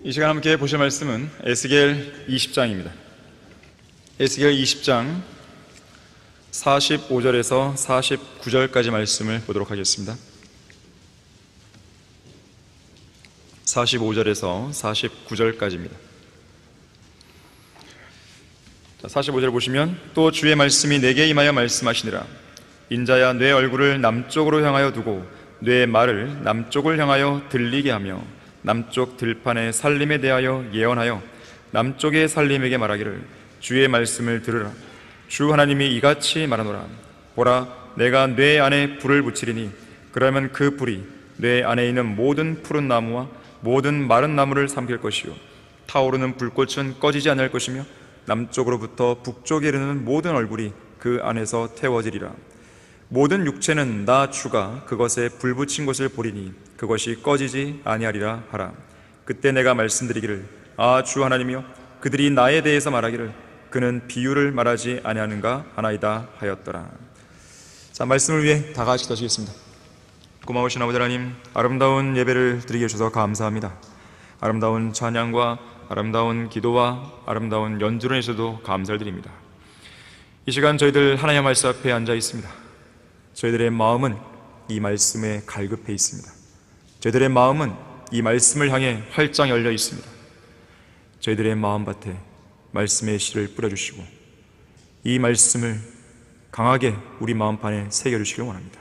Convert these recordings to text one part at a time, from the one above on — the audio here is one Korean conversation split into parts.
이 시간 함께 보실 말씀은 에스겔 20장입니다. 에스겔 20장 45절에서 49절까지 말씀을 보도록 하겠습니다. 45절에서 49절까지입니다. 45절 보시면, 또 주의 말씀이 내게 임하여 말씀하시니라. 인자야, 내 얼굴을 남쪽으로 향하여 두고 내 말을 남쪽을 향하여 들리게 하며 남쪽 들판의 살림에 대하여 예언하여 남쪽의 살림에게 말하기를, 주의 말씀을 들으라. 주 하나님이 이같이 말하노라. 보라, 내가 뇌 안에 불을 붙이리니 그러면 그 불이 뇌 안에 있는 모든 푸른 나무와 모든 마른 나무를 삼킬 것이요, 타오르는 불꽃은 꺼지지 않을 것이며 남쪽으로부터 북쪽에 이르는 모든 얼굴이 그 안에서 태워지리라. 모든 육체는 나 주가 그것에 불 붙인 것을 보리니 그것이 꺼지지 아니하리라 하라. 그때 내가 말씀드리기를, 아, 주 하나님이여, 그들이 나에 대해서 말하기를 그는 비유를 말하지 아니하는가 하나이다 하였더라. 자, 말씀을 위해 다 같이 기도하시겠습니다. 고마우신 아버지 하나님, 아름다운 예배를 드리게 해주셔서 감사합니다. 아름다운 찬양과 아름다운 기도와 아름다운 연주를 해주셔도 감사를 드립니다. 이 시간 저희들 하나님의 말씀 앞에 앉아 있습니다. 저희들의 마음은 이 말씀에 갈급해 있습니다. 저희들의 마음은 이 말씀을 향해 활짝 열려 있습니다. 저희들의 마음밭에 말씀의 씨를 뿌려주시고 이 말씀을 강하게 우리 마음판에 새겨주시길 원합니다.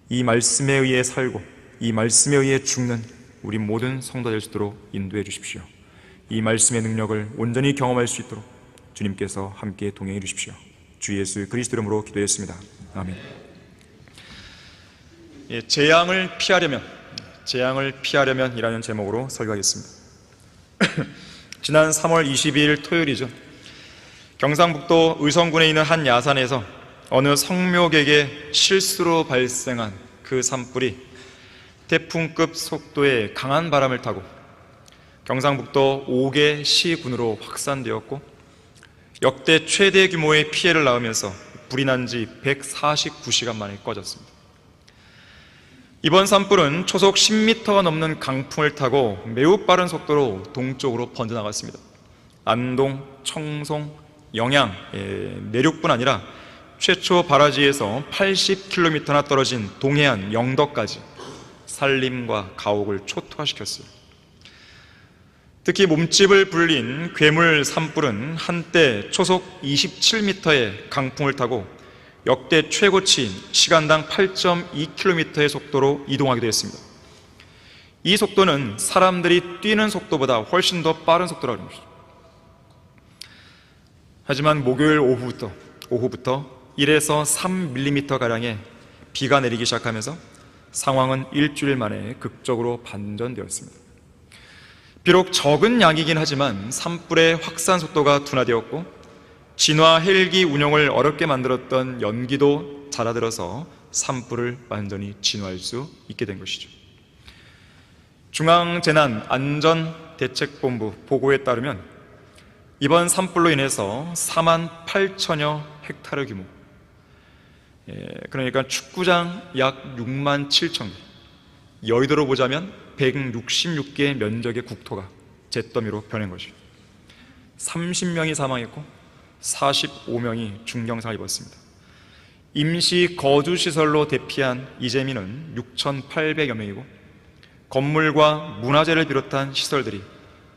이 말씀에 의해 살고 이 말씀에 의해 죽는 우리 모든 성도 될 수 있도록 인도해 주십시오. 이 말씀의 능력을 온전히 경험할 수 있도록 주님께서 함께 동행해 주십시오. 주 예수 그리스도 이름으로 기도했습니다. 아멘. 재앙을 피하려면 이라는 제목으로 설교하겠습니다. 지난 3월 22일 토요일이죠. 경상북도 의성군에 있는 한 야산에서 어느 성묘객의 실수로 발생한 그 산불이 태풍급 속도의 강한 바람을 타고 경상북도 5개 시군으로 확산되었고 역대 최대 규모의 피해를 낳으면서 불이 난 지 149시간 만에 꺼졌습니다. 이번 산불은 초속 10m가 넘는 강풍을 타고 매우 빠른 속도로 동쪽으로 번져나갔습니다. 안동, 청송, 영양, 내륙뿐 아니라 최초 발화지에서 80km나 떨어진 동해안 영덕까지 산림과 가옥을 초토화시켰어요. 특히 몸집을 불린 괴물 산불은 한때 초속 27m의 강풍을 타고 역대 최고치인 시간당 8.2km의 속도로 이동하기도 했습니다. 이 속도는 사람들이 뛰는 속도보다 훨씬 더 빠른 속도라고 합니다. 하지만 목요일 오후부터 1에서 3mm가량의 비가 내리기 시작하면서 상황은 일주일 만에 극적으로 반전되었습니다. 비록 적은 양이긴 하지만 산불의 확산 속도가 둔화되었고 진화 헬기 운영을 어렵게 만들었던 연기도 잦아들어서 산불을 완전히 진화할 수 있게 된 것이죠. 중앙재난안전대책본부 보고에 따르면 이번 산불로 인해서 48,000여 헥타르 규모, 그러니까 축구장 약 67,000개, 여의도로 보자면 166개 면적의 국토가 잿더미로 변한 것이죠. 30명이 사망했고 45명이 중경상을 입었습니다. 임시 거주시설로 대피한 이재민은 6,800여 명이고 건물과 문화재를 비롯한 시설들이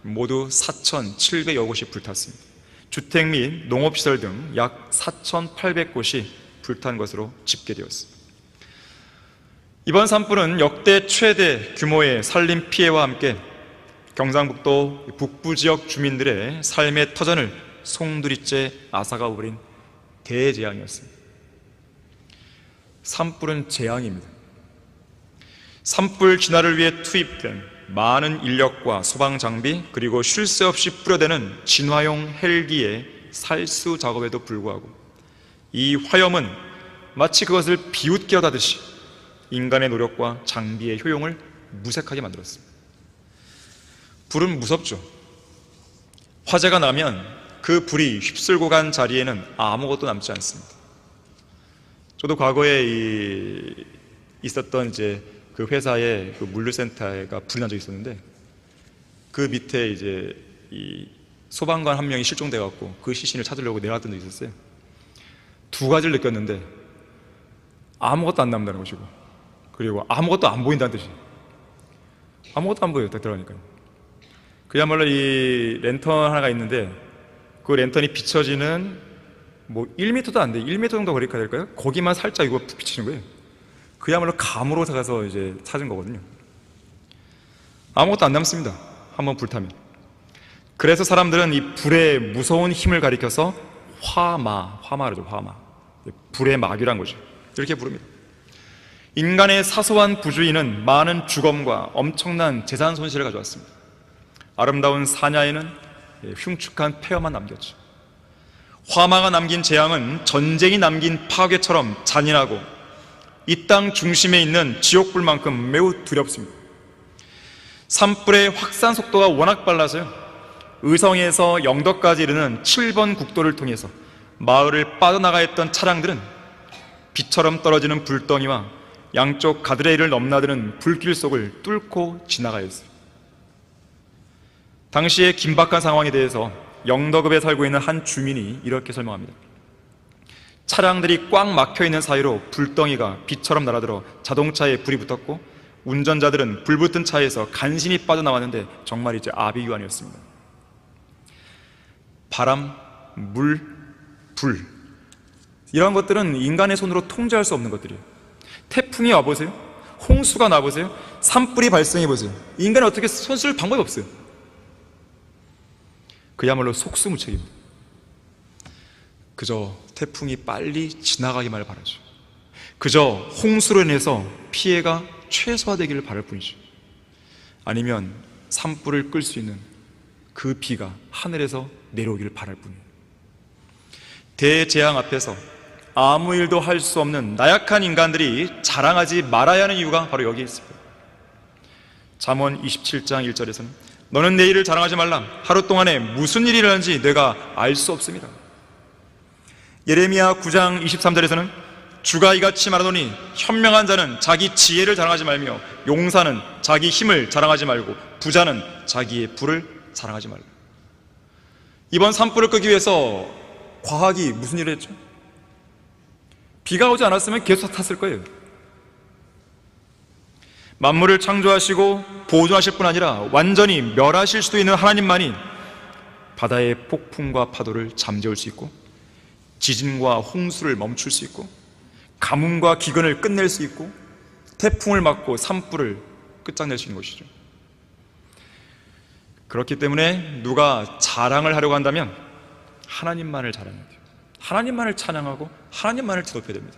모두 4,700여 곳이 불탔습니다. 주택 및 농업시설 등 약 4,800곳이 불탄 것으로 집계되었습니다. 이번 산불은 역대 최대 규모의 산림 피해와 함께 경상북도 북부 지역 주민들의 삶의 터전을 송두리째 앗아가 버린 대재앙이었습니다. 산불은 재앙입니다. 산불 진화를 위해 투입된 많은 인력과 소방장비 그리고 쉴 새 없이 뿌려대는 진화용 헬기의 살수 작업에도 불구하고 이 화염은 마치 그것을 비웃게 하다듯이 인간의 노력과 장비의 효용을 무색하게 만들었습니다. 불은 무섭죠. 화재가 나면 그 불이 휩쓸고 간 자리에는 아무것도 남지 않습니다. 저도 과거에 있었던 그 회사의 그 물류센터가 불이 난 적이 있었는데 그 밑에 이제 이 소방관 한 명이 실종돼 갖고 그 시신을 찾으려고 내려갔던 적이 있었어요. 두 가지를 느꼈는데 아무것도 안 남는다는 것이고, 그리고 아무것도 안 보인다는 뜻이. 아무것도 안 보여요. 딱 들어가니까. 그야말로 이 랜턴 하나가 있는데 그 랜턴이 비춰지는 뭐 1m도 안 돼. 1m 정도 거리가 될까요? 거기만 살짝 이거 비치는 거예요. 그야말로 감으로 가서 이제 찾은 거거든요. 아무것도 안 남습니다. 한번 불타면. 그래서 사람들은 이 불의 무서운 힘을 가리켜서 화마라죠. 화마. 불의 마귀란 거죠. 이렇게 부릅니다. 인간의 사소한 부주의는 많은 죽음과 엄청난 재산 손실을 가져왔습니다. 아름다운 사냐에는 흉측한 폐허만 남겼죠. 화마가 남긴 재앙은 전쟁이 남긴 파괴처럼 잔인하고 이 땅 중심에 있는 지옥불만큼 매우 두렵습니다. 산불의 확산 속도가 워낙 빨라서요, 의성에서 영덕까지 이르는 7번 국도를 통해서 마을을 빠져나가 있던 차량들은 비처럼 떨어지는 불덩이와 양쪽 가드레일을 넘나드는 불길 속을 뚫고 지나가야 했어요. 당시의 긴박한 상황에 대해서 영덕읍에 살고 있는 한 주민이 이렇게 설명합니다. 차량들이 꽉 막혀있는 사이로 불덩이가 비처럼 날아들어 자동차에 불이 붙었고 운전자들은 불붙은 차에서 간신히 빠져나왔는데 정말 이제 아비규환이었습니다. 바람, 물, 불, 이런 것들은 인간의 손으로 통제할 수 없는 것들이에요. 태풍이 와보세요. 홍수가 나보세요. 산불이 발생해보세요. 인간은 어떻게 손 쓸 방법이 없어요. 그야말로 속수무책입니다. 그저 태풍이 빨리 지나가기만을 바라죠. 그저 홍수로 인해서 피해가 최소화되기를 바랄 뿐이죠. 아니면 산불을 끌 수 있는 그 비가 하늘에서 내려오기를 바랄 뿐이에요. 대재앙 앞에서 아무 일도 할 수 없는 나약한 인간들이 자랑하지 말아야 하는 이유가 바로 여기에 있습니다. 잠언 27장 1절에서는 너는 내 일을 자랑하지 말라. 하루 동안에 무슨 일이 일어나는지 내가 알 수 없습니다. 예레미야 9장 23절에서는 주가 이같이 말하노니 현명한 자는 자기 지혜를 자랑하지 말며 용사는 자기 힘을 자랑하지 말고 부자는 자기의 부를 자랑하지 말라. 이번 산불을 끄기 위해서 과학이 무슨 일을 했죠? 비가 오지 않았으면 계속 탔을 거예요. 만물을 창조하시고 보존하실 뿐 아니라 완전히 멸하실 수도 있는 하나님만이 바다의 폭풍과 파도를 잠재울 수 있고 지진과 홍수를 멈출 수 있고 가뭄과 기근을 끝낼 수 있고 태풍을 막고 산불을 끝장낼 수 있는 것이죠. 그렇기 때문에 누가 자랑을 하려고 한다면 하나님만을 자랑해야 돼요. 하나님만을 찬양하고 하나님만을 드높여야 됩니다.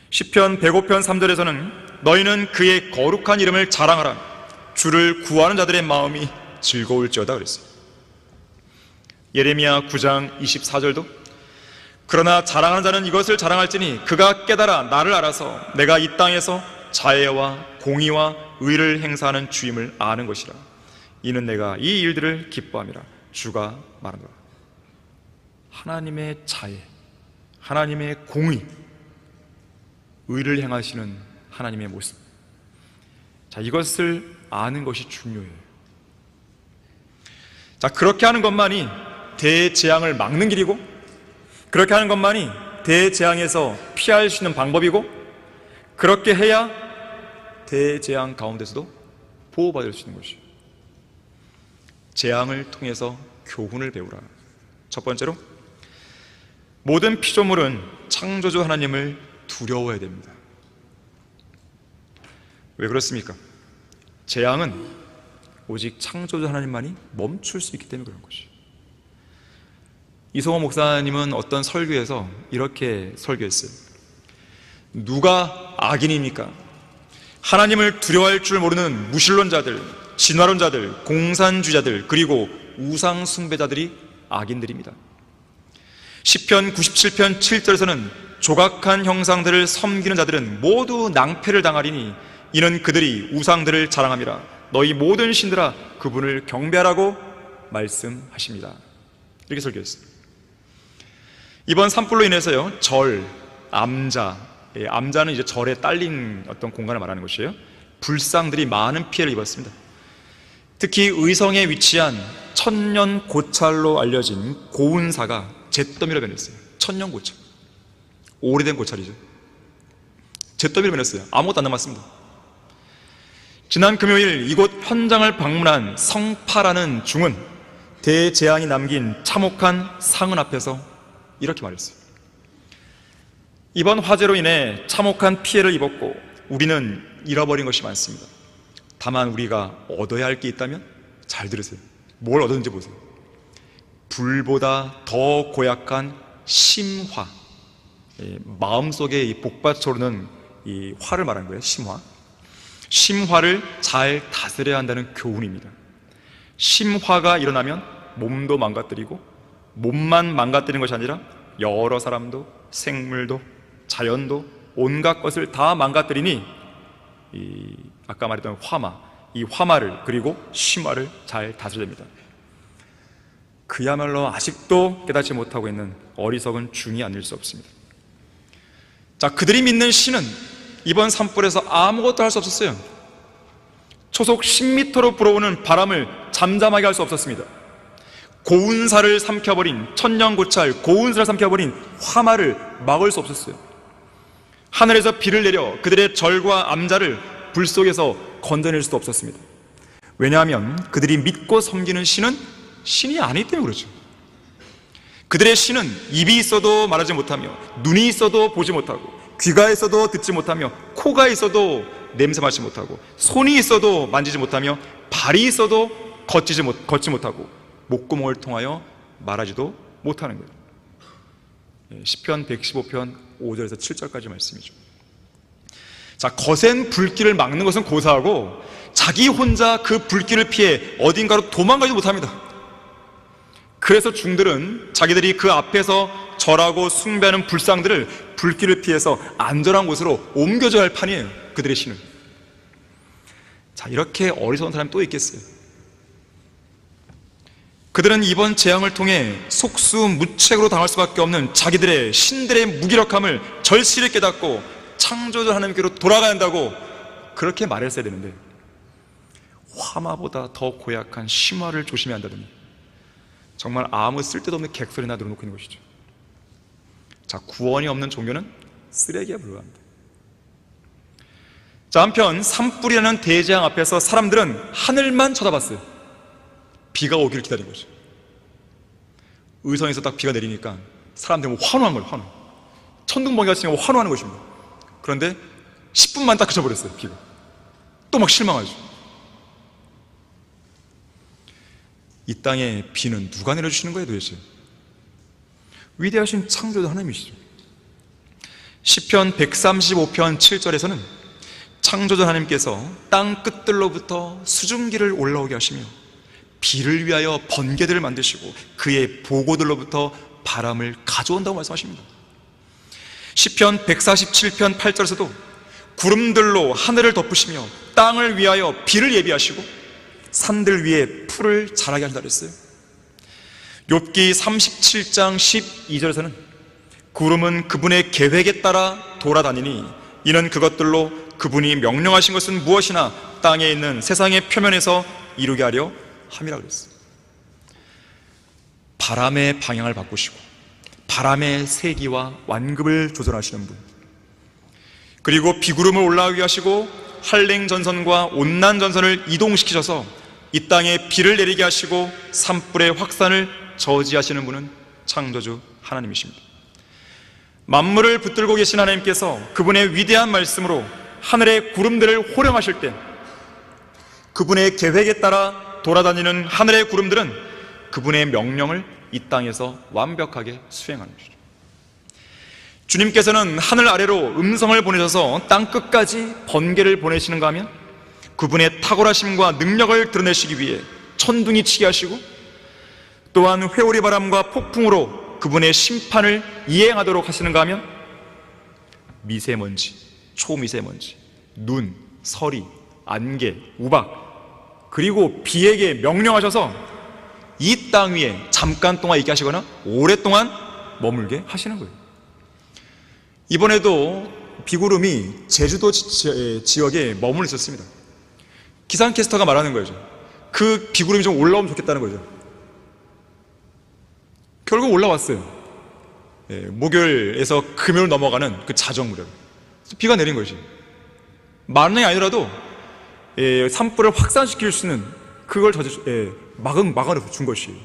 시편 105편 3절에서는 너희는 그의 거룩한 이름을 자랑하라. 주를 구하는 자들의 마음이 즐거울지어다 그랬어요. 예레미야 9장 24절도 그러나 자랑하는 자는 이것을 자랑할지니 그가 깨달아 나를 알아서 내가 이 땅에서 자애와 공의와 의를 행사하는 주임을 아는 것이라. 이는 내가 이 일들을 기뻐함이라. 주가 말하노라. 하나님의 자애, 하나님의 공의, 의를 행하시는 하나님의 모습, 자, 이것을 아는 것이 중요해요. 자, 그렇게 하는 것만이 대재앙을 막는 길이고, 그렇게 하는 것만이 대재앙에서 피할 수 있는 방법이고, 그렇게 해야 대재앙 가운데서도 보호받을 수 있는 것이에요. 재앙을 통해서 교훈을 배우라. 첫 번째로, 모든 피조물은 창조주 하나님을 두려워해야 됩니다. 왜 그렇습니까? 재앙은 오직 창조주 하나님만이 멈출 수 있기 때문에 그런 것이에요. 이성호 목사님은 어떤 설교에서 이렇게 설교했어요. 누가 악인입니까? 하나님을 두려워할 줄 모르는 무신론자들, 진화론자들, 공산주의자들, 그리고 우상 숭배자들이 악인들입니다. 시편 97편 7절에서는 조각한 형상들을 섬기는 자들은 모두 낭패를 당하리니 이는 그들이 우상들을 자랑함이라. 너희 모든 신들아 그분을 경배하라고 말씀하십니다. 이렇게 설교했어요. 이번 산불로 인해서요, 절, 암자, 암자는 이제 절에 딸린 어떤 공간을 말하는 것이에요. 불상들이 많은 피해를 입었습니다. 특히 의성에 위치한 천년 고찰로 알려진 고운사가 잿더미로 변했어요. 천년 고찰, 오래된 고찰이죠. 잿더미로 변했어요. 아무것도 안 남았습니다. 지난 금요일 이곳 현장을 방문한 성파라는 중은 대재앙이 남긴 참혹한 상흔 앞에서 이렇게 말했어요. 이번 화재로 인해 참혹한 피해를 입었고 우리는 잃어버린 것이 많습니다. 다만 우리가 얻어야 할 게 있다면 잘 들으세요. 뭘 얻었는지 보세요. 불보다 더 고약한 심화, 마음속에 이 복받쳐오르는 이 화를 말하는 거예요. 심화를 잘 다스려야 한다는 교훈입니다. 심화가 일어나면 몸도 망가뜨리고 몸만 망가뜨리는 것이 아니라 여러 사람도 생물도 자연도 온갖 것을 다 망가뜨리니 아까 말했던 이 화마를 그리고 심화를 잘 다스려야 됩니다. 그야말로 아직도 깨닫지 못하고 있는 어리석은 중이 아닐 수 없습니다. 자, 그들이 믿는 신은 이번 산불에서 아무것도 할 수 없었어요. 초속 10m로 불어오는 바람을 잠잠하게 할 수 없었습니다. 고운사를 삼켜버린 천년고찰, 고운사를 삼켜버린 화마를 막을 수 없었어요. 하늘에서 비를 내려 그들의 절과 암자를 불 속에서 건져낼 수도 없었습니다. 왜냐하면 그들이 믿고 섬기는 신은 신이 아니기 때문에 그렇죠. 그들의 신은 입이 있어도 말하지 못하며 눈이 있어도 보지 못하고 귀가 있어도 듣지 못하며 코가 있어도 냄새 맡지 못하고 손이 있어도 만지지 못하며 발이 있어도 걷지 못하고 목구멍을 통하여 말하지도 못하는 거예요. 시편 115편 5절에서 7절까지 말씀이죠. 자, 거센 불길을 막는 것은 고사하고 자기 혼자 그 불길을 피해 어딘가로 도망가지도 못합니다. 그래서 중들은 자기들이 그 앞에서 절하고 숭배하는 불상들을 불길을 피해서 안전한 곳으로 옮겨줘야 할 판이에요. 그들의 신은. 자, 이렇게 어리석은 사람이 또 있겠어요. 그들은 이번 재앙을 통해 속수무책으로 당할 수밖에 없는 자기들의 신들의 무기력함을 절실히 깨닫고 창조주 하나님께로 돌아가야 한다고 그렇게 말했어야 되는데 화마보다 더 고약한 심화를 조심해야 한다더니 정말 아무 쓸데도 없는 객소리나 늘어놓고 있는 것이죠. 자, 구원이 없는 종교는 쓰레기에 불과합니다. 자, 한편 산불이라는 대재앙 앞에서 사람들은 하늘만 쳐다봤어요. 비가 오기를 기다린 거죠. 의성에서 딱 비가 내리니까 사람들은 환호한 거예요. 환호. 천둥번개가 치면 환호하는 것입니다. 그런데 10분만 딱 그쳐버렸어요. 비가. 또 막 실망하죠. 이 땅에 비는 누가 내려주시는 거예요 도대체? 위대하신 창조주 하나님이시죠. 시편 135편 7절에서는 창조주 하나님께서 땅 끝들로부터 수증기를 올라오게 하시며 비를 위하여 번개들을 만드시고 그의 보고들로부터 바람을 가져온다고 말씀하십니다. 시편 147편 8절에서도 구름들로 하늘을 덮으시며 땅을 위하여 비를 예비하시고 산들 위에 풀을 자라게 한다 그랬어요. 욥기 37장 12절에서는 구름은 그분의 계획에 따라 돌아다니니 이는 그것들로 그분이 명령하신 것은 무엇이나 땅에 있는 세상의 표면에서 이루게 하려 함이라 그랬어요. 바람의 방향을 바꾸시고 바람의 세기와 완급을 조절하시는 분, 그리고 비구름을 올라오게 하시고 한랭전선과 온난전선을 이동시키셔서 이 땅에 비를 내리게 하시고 산불의 확산을 저지하시는 분은 창조주 하나님이십니다. 만물을 붙들고 계신 하나님께서 그분의 위대한 말씀으로 하늘의 구름들을 호령하실 때 그분의 계획에 따라 돌아다니는 하늘의 구름들은 그분의 명령을 이 땅에서 완벽하게 수행하는 것이죠. 주님께서는 하늘 아래로 음성을 보내셔서 땅 끝까지 번개를 보내시는가 하면 그분의 탁월하심과 능력을 드러내시기 위해 천둥이 치게 하시고 또한 회오리 바람과 폭풍으로 그분의 심판을 이행하도록 하시는가 하면 미세먼지, 초미세먼지, 눈, 서리, 안개, 우박 그리고 비에게 명령하셔서 이 땅 위에 잠깐 동안 있게 하시거나 오랫동안 머물게 하시는 거예요. 이번에도 비구름이 제주도 지역에 머물러 있었습니다. 기상캐스터가 말하는 거죠. 그 그 비구름이 좀 올라오면 좋겠다는 거죠. 결국 올라왔어요. 목요일에서 금요일 넘어가는 그 자정 무렵 비가 내린 거지. 많은 게 아니더라도 산불을 확산시킬 수 있는 그걸 막아내 준 것이.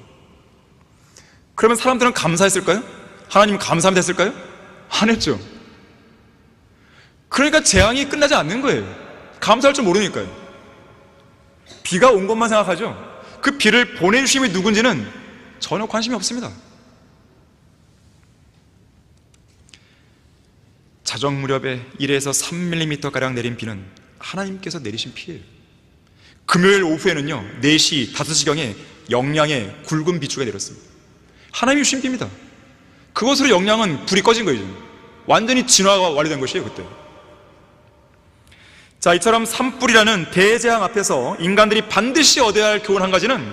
그러면 사람들은 감사했을까요? 하나님은 감사하면 됐을까요? 안 했죠. 그러니까 재앙이 끝나지 않는 거예요. 감사할 줄 모르니까요. 비가 온 것만 생각하죠. 그 비를 보내주신 분이 누군지는 전혀 관심이 없습니다. 자정 무렵에 1에서 3mm가량 내린 비는 하나님께서 내리신 피예요. 금요일 오후에는요 4시, 5시경에 영양의 굵은 비추가 내렸습니다. 하나님이 주신 비입니다. 그것으로 영양은 불이 꺼진 거예요. 완전히 진화가 완료된 것이에요 그때. 자, 이처럼 산불이라는 대재앙 앞에서 인간들이 반드시 얻어야 할 교훈 한 가지는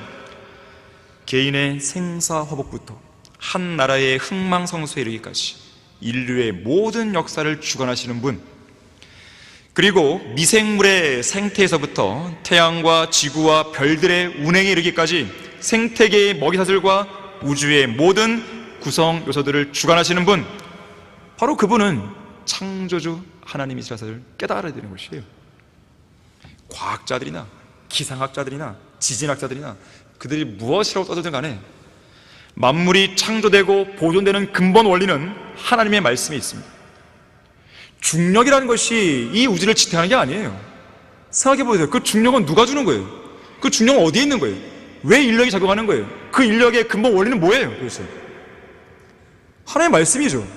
개인의 생사화복부터 한 나라의 흥망성쇠에 이르기까지 인류의 모든 역사를 주관하시는 분, 그리고 미생물의 생태에서부터 태양과 지구와 별들의 운행에 이르기까지 생태계의 먹이사슬과 우주의 모든 구성 요소들을 주관하시는 분, 바로 그분은 창조주 하나님이시라는 사실을 깨달아야 되는 것이에요. 과학자들이나 기상학자들이나 지진학자들이나 그들이 무엇이라고 떠들든 간에 만물이 창조되고 보존되는 근본 원리는 하나님의 말씀에 있습니다. 중력이라는 것이 이 우주를 지탱하는 게 아니에요. 생각해보세요. 그 중력은 누가 주는 거예요? 그 중력은 어디에 있는 거예요? 왜 인력이 작용하는 거예요? 그 인력의 근본 원리는 뭐예요? 도대체 하나님의 말씀이죠.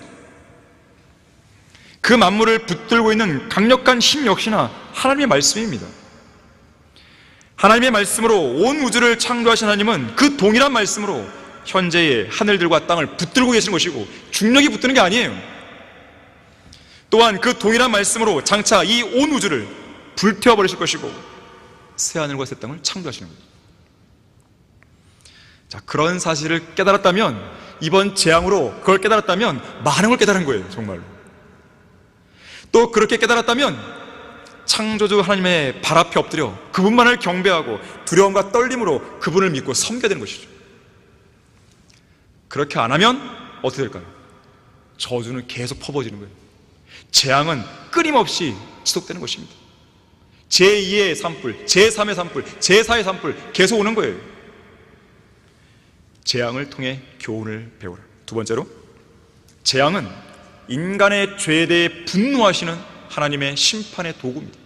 그 만물을 붙들고 있는 강력한 힘 역시나 하나님의 말씀입니다. 하나님의 말씀으로 온 우주를 창조하신 하나님은 그 동일한 말씀으로 현재의 하늘들과 땅을 붙들고 계신 것이고 중력이 붙드는 게 아니에요. 또한 그 동일한 말씀으로 장차 이 온 우주를 불태워버리실 것이고 새 하늘과 새 땅을 창조하시는 거예요. 자, 그런 사실을 깨달았다면, 이번 재앙으로 그걸 깨달았다면 많은 걸 깨달은 거예요. 정말로. 또 그렇게 깨달았다면 창조주 하나님의 발 앞에 엎드려 그분만을 경배하고 두려움과 떨림으로 그분을 믿고 섬겨야 되는 것이죠. 그렇게 안 하면 어떻게 될까요? 저주는 계속 퍼부어지는 거예요. 재앙은 끊임없이 지속되는 것입니다. 제2의 산불, 제3의 산불, 제4의 산불 계속 오는 거예요. 재앙을 통해 교훈을 배우라. 두 번째로, 재앙은 인간의 죄에 대해 분노하시는 하나님의 심판의 도구입니다.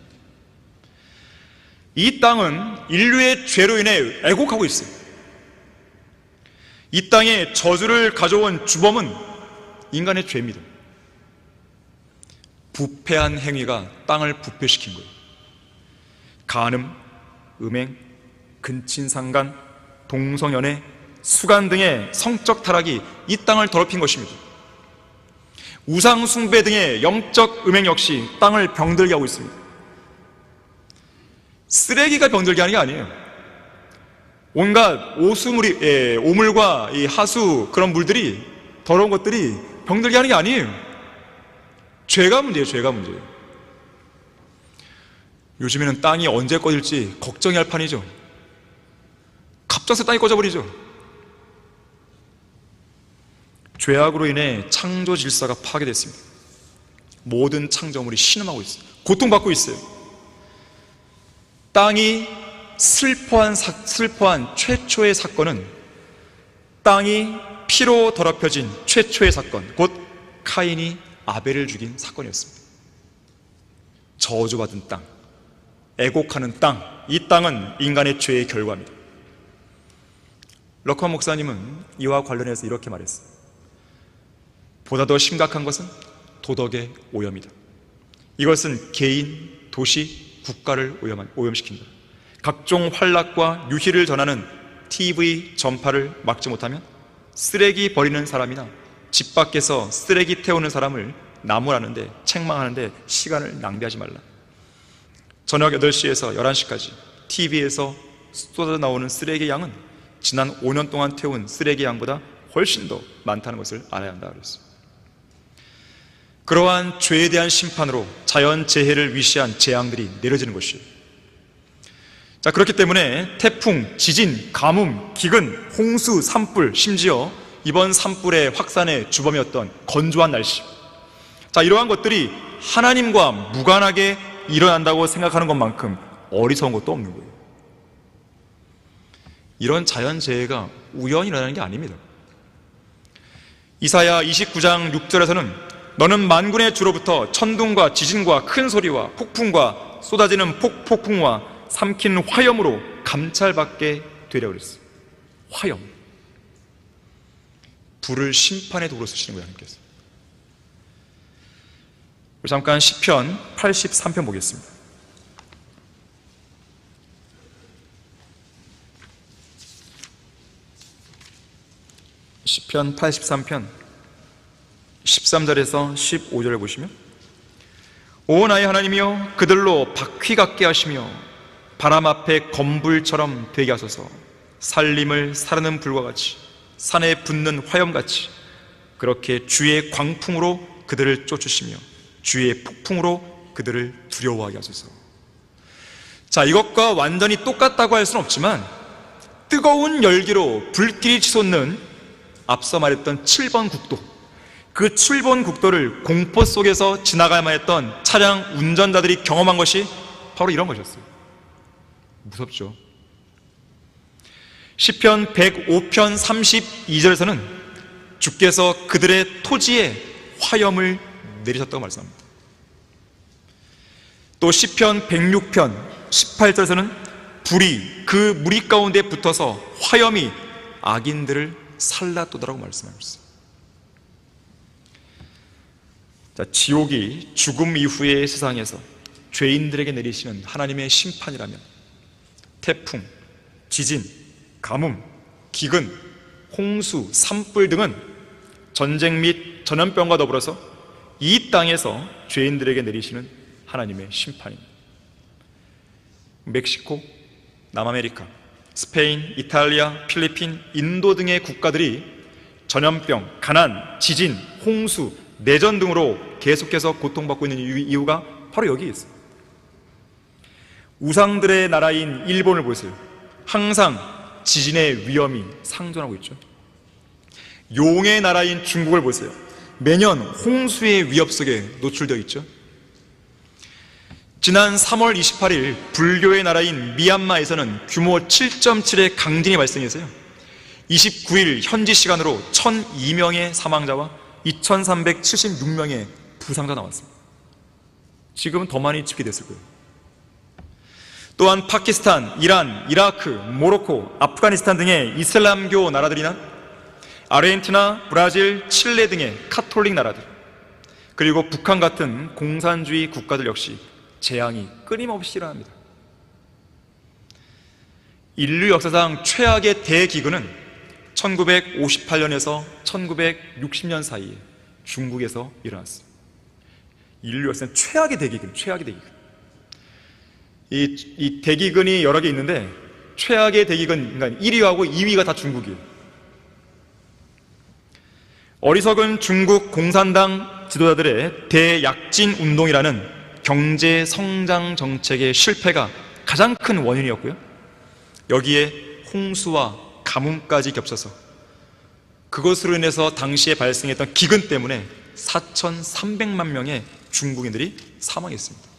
이 땅은 인류의 죄로 인해 애곡하고 있어요. 이 땅에 저주를 가져온 주범은 인간의 죄입니다. 부패한 행위가 땅을 부패시킨 거예요. 간음, 음행, 근친상간, 동성연애, 수간 등의 성적 타락이 이 땅을 더럽힌 것입니다. 우상 숭배 등의 영적 음행 역시 땅을 병들게 하고 있습니다. 쓰레기가 병들게 하는 게 아니에요. 온갖 오수물이, 오물과 이 하수, 그런 물들이, 더러운 것들이 병들게 하는 게 아니에요. 죄가 문제예요. 죄가 문제예요. 요즘에는 땅이 언제 꺼질지 걱정이 할 판이죠. 갑자기 땅이 꺼져버리죠. 죄악으로 인해 창조 질서가 파괴됐습니다. 모든 창조물이 신음하고 있어요. 고통받고 있어요. 땅이 슬퍼한 최초의 사건은, 땅이 피로 더럽혀진 최초의 사건, 곧 카인이 아벨을 죽인 사건이었습니다. 저주받은 땅, 애곡하는 땅, 이 땅은 인간의 죄의 결과입니다. 럭커 목사님은 이와 관련해서 이렇게 말했어요. 보다 더 심각한 것은 도덕의 오염이다. 이것은 개인, 도시, 국가를 오염시킨다. 각종 환락과 유희를 전하는 TV 전파를 막지 못하면 쓰레기 버리는 사람이나 집 밖에서 쓰레기 태우는 사람을 나무라는데, 책망하는데 시간을 낭비하지 말라. 저녁 8시에서 11시까지 TV에서 쏟아져 나오는 쓰레기 양은 지난 5년 동안 태운 쓰레기 양보다 훨씬 더 많다는 것을 알아야 한다 그랬어요. 그러한 죄에 대한 심판으로 자연재해를 위시한 재앙들이 내려지는 것이에요. 자, 그렇기 때문에 태풍, 지진, 가뭄, 기근, 홍수, 산불, 심지어 이번 산불의 확산의 주범이었던 건조한 날씨, 자, 이러한 것들이 하나님과 무관하게 일어난다고 생각하는 것만큼 어리석은 것도 없는 거예요. 이런 자연재해가 우연히 일어나는 게 아닙니다. 이사야 29장 6절에서는 너는 만군의 주로부터 천둥과 지진과 큰 소리와 폭풍과 쏟아지는 폭풍과 삼키는 화염으로 감찰받게 되려고 그랬어요. 화염. 불을 심판의 도구로 쓰시는 거예요, 하나님께서. 잠깐 시편 83편 보겠습니다. 시편 83편 13절에서 15절을 보시면, 오 나의 하나님이여 그들로 바퀴 같게 하시며 바람 앞에 검불처럼 되게 하소서. 살림을 사르는 불과 같이 산에 붙는 화염같이 그렇게 주의 광풍으로 그들을 쫓으시며 주의 폭풍으로 그들을 두려워하게 하소서. 자, 이것과 완전히 똑같다고 할 수는 없지만 뜨거운 열기로 불길이 치솟는 앞서 말했던 7번 국도, 그 7번 국도를 공포 속에서 지나가야만 했던 차량 운전자들이 경험한 것이 바로 이런 것이었어요. 무섭죠. 시편 105편 32절에서는 주께서 그들의 토지에 화염을 내리셨다고 말씀합니다. 또 시편 106편 18절에서는 불이 그 무리 가운데 붙어서 화염이 악인들을 살라도다라고 말씀하고 있어요. 자, 지옥이 죽음 이후의 세상에서 죄인들에게 내리시는 하나님의 심판이라면 태풍, 지진, 가뭄, 기근, 홍수, 산불 등은 전쟁 및 전염병과 더불어서 이 땅에서 죄인들에게 내리시는 하나님의 심판입니다. 멕시코, 남아메리카, 스페인, 이탈리아, 필리핀, 인도 등의 국가들이 전염병, 가난, 지진, 홍수, 내전 등으로 계속해서 고통받고 있는 이유가 바로 여기에 있어요. 우상들의 나라인 일본을 보세요. 항상 지진의 위험이 상존하고 있죠. 용의 나라인 중국을 보세요. 매년 홍수의 위협 속에 노출되어 있죠. 지난 3월 28일 불교의 나라인 미얀마에서는 규모 7.7의 강진이 발생해서요 29일 현지 시간으로 1,002명의 사망자와 2,376명의 부상자 나왔습니다. 지금은 더 많이 집계됐을 거예요. 또한 파키스탄, 이란, 이라크, 모로코, 아프가니스탄 등의 이슬람교 나라들이나 아르헨티나, 브라질, 칠레 등의 카톨릭 나라들, 그리고 북한 같은 공산주의 국가들 역시 재앙이 끊임없이 일어납니다. 인류 역사상 최악의 대기근은 1958년에서 1960년 사이에 중국에서 일어났습니다. 인류 역사상 최악의 대기근, 최악의 대기근. 이 대기근이 여러 개 있는데 최악의 대기근, 그러니까 1위하고 2위가 다 중국이에요. 어리석은 중국 공산당 지도자들의 대약진 운동이라는 경제 성장 정책의 실패가 가장 큰 원인이었고요. 여기에 홍수와 가뭄까지 겹쳐서 그것으로 인해서 당시에 발생했던 기근 때문에 4,300만 명의 중국인들이 사망했습니다.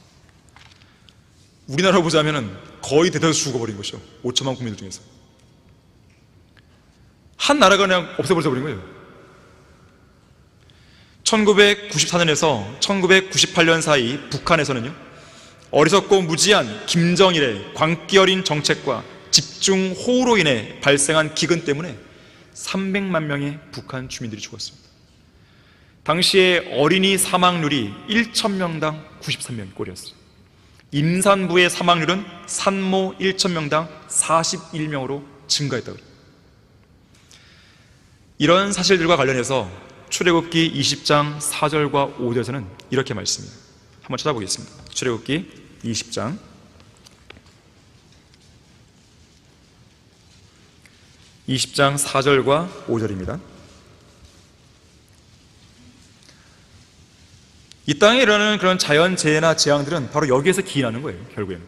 우리나라로 보자면 거의 대다수 죽어버린 것이죠. 5천만 국민들 중에서 한 나라가 그냥 없애버린 거예요. 1994년에서 1998년 사이 북한에서는요 어리석고 무지한 김정일의 광기 어린 정책과 집중 호우로 인해 발생한 기근 때문에 300만 명의 북한 주민들이 죽었습니다. 당시에 어린이 사망률이 1,000명당 93명이 꼴이었어요. 임산부의 사망률은 산모 1,000명당 41명으로 증가했다고 해요. 이런 사실들과 관련해서 출애굽기 20장 4절과 5절에서는 이렇게 말씀해요. 한번 찾아보겠습니다. 출애굽기 20장 4절과 5절입니다. 이 땅에 일어나는 그런 자연재해나 재앙들은 바로 여기에서 기인하는 거예요. 결국에는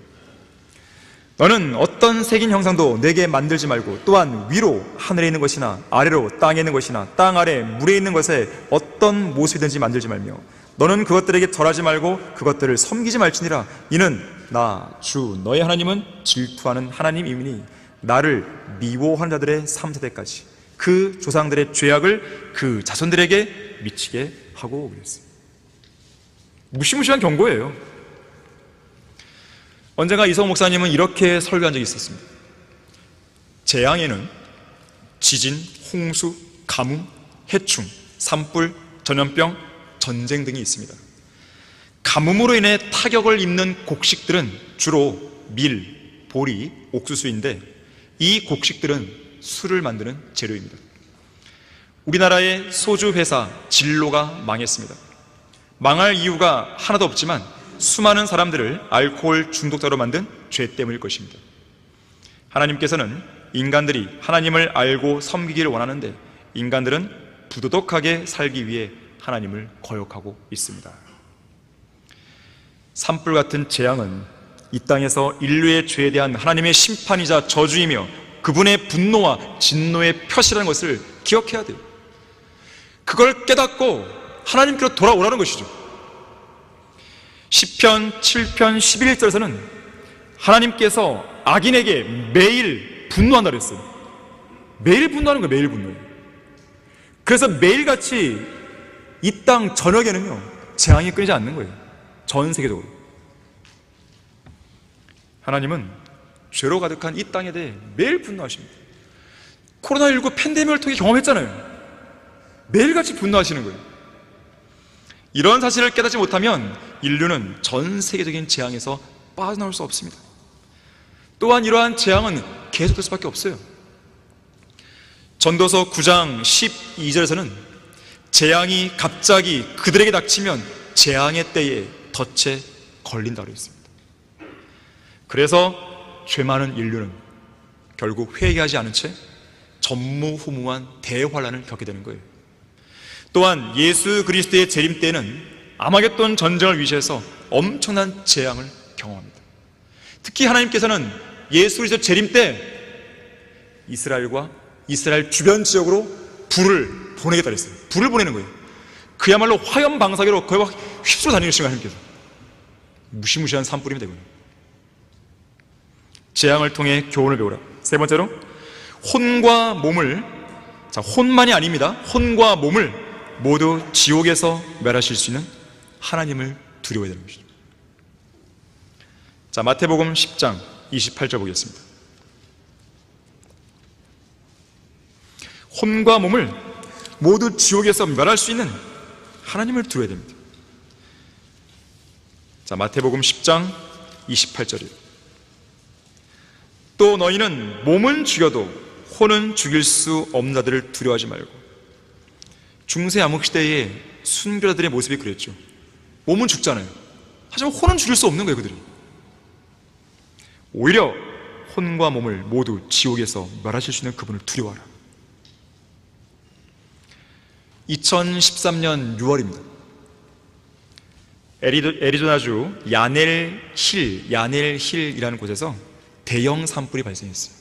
너는 어떤 색인 형상도 내게 만들지 말고 또한 위로 하늘에 있는 것이나 아래로 땅에 있는 것이나 땅 아래 물에 있는 것에 어떤 모습이든지 만들지 말며 너는 그것들에게 절하지 말고 그것들을 섬기지 말지니라. 이는 나 주 너의 하나님은 질투하는 하나님이니 나를 미워하는 자들의 3세대까지 그 조상들의 죄악을 그 자손들에게 미치게 하고 그랬어요. 무시무시한 경고예요. 언젠가 이성 목사님은 이렇게 설교한 적이 있었습니다. 재앙에는 지진, 홍수, 가뭄, 해충, 산불, 전염병, 전쟁 등이 있습니다. 가뭄으로 인해 타격을 입는 곡식들은 주로 밀, 보리, 옥수수인데 이 곡식들은 술을 만드는 재료입니다. 우리나라의 소주 회사 진로가 망했습니다. 망할 이유가 하나도 없지만 수많은 사람들을 알코올 중독자로 만든 죄 때문일 것입니다. 하나님께서는 인간들이 하나님을 알고 섬기기를 원하는데 인간들은 부도덕하게 살기 위해 하나님을 거역하고 있습니다. 산불 같은 재앙은 이 땅에서 인류의 죄에 대한 하나님의 심판이자 저주이며 그분의 분노와 진노의 표시라는 것을 기억해야 돼요. 그걸 깨닫고 하나님께로 돌아오라는 것이죠. 시편 7편 11절에서는 하나님께서 악인에게 매일 분노한다 그랬어요. 매일 분노하는 거예요. 매일 분노. 그래서 매일같이 이 땅 전역에는요 재앙이 끊이지 않는 거예요. 전 세계적으로. 하나님은 죄로 가득한 이 땅에 대해 매일 분노하십니다. 코로나19 팬데믹을 통해 경험했잖아요. 매일같이 분노하시는 거예요. 이런 사실을 깨닫지 못하면 인류는 전 세계적인 재앙에서 빠져나올 수 없습니다. 또한 이러한 재앙은 계속될 수밖에 없어요. 전도서 9장 12절에서는 재앙이 갑자기 그들에게 닥치면 재앙의 때에 덫에 걸린다고 했습니다. 그래서 죄 많은 인류는 결국 회개하지 않은 채 전무후무한 대환란을 겪게 되는 거예요. 또한 예수 그리스도의 재림 때에는 아마겟돈 전쟁을 위시해서 엄청난 재앙을 경험합니다. 특히 하나님께서는 예수 그리스도 재림 때 이스라엘과 이스라엘 주변 지역으로 불을 보내겠다 그랬어요. 불을 보내는 거예요. 그야말로 화염 방사기로 거의 막 휩쓸어 다니시는 거예요. 하나님께서 무시무시한 산불이 되고요. 재앙을 통해 교훈을 배우라. 세 번째로 혼과 몸을, 자, 혼만이 아닙니다. 혼과 몸을 모두 지옥에서 멸하실 수 있는 하나님을 두려워해야 되는 것이죠. 자, 마태복음 10장 28절 보겠습니다. 혼과 몸을 모두 지옥에서 멸할 수 있는 하나님을 두려워야 됩니다. 자, 마태복음 10장 28절이에요. 또 너희는 몸은 죽여도 혼은 죽일 수 없는 자들을 두려워하지 말고. 중세 암흑시대의 순교자들의 모습이 그랬죠. 몸은 죽잖아요. 하지만 혼은 죽일 수 없는 거예요, 그들이. 오히려 혼과 몸을 모두 지옥에서 멸하실 수 있는 그분을 두려워하라. 2013년 6월입니다. 애리조나주 야넬힐이라는 곳에서 대형 산불이 발생했어요.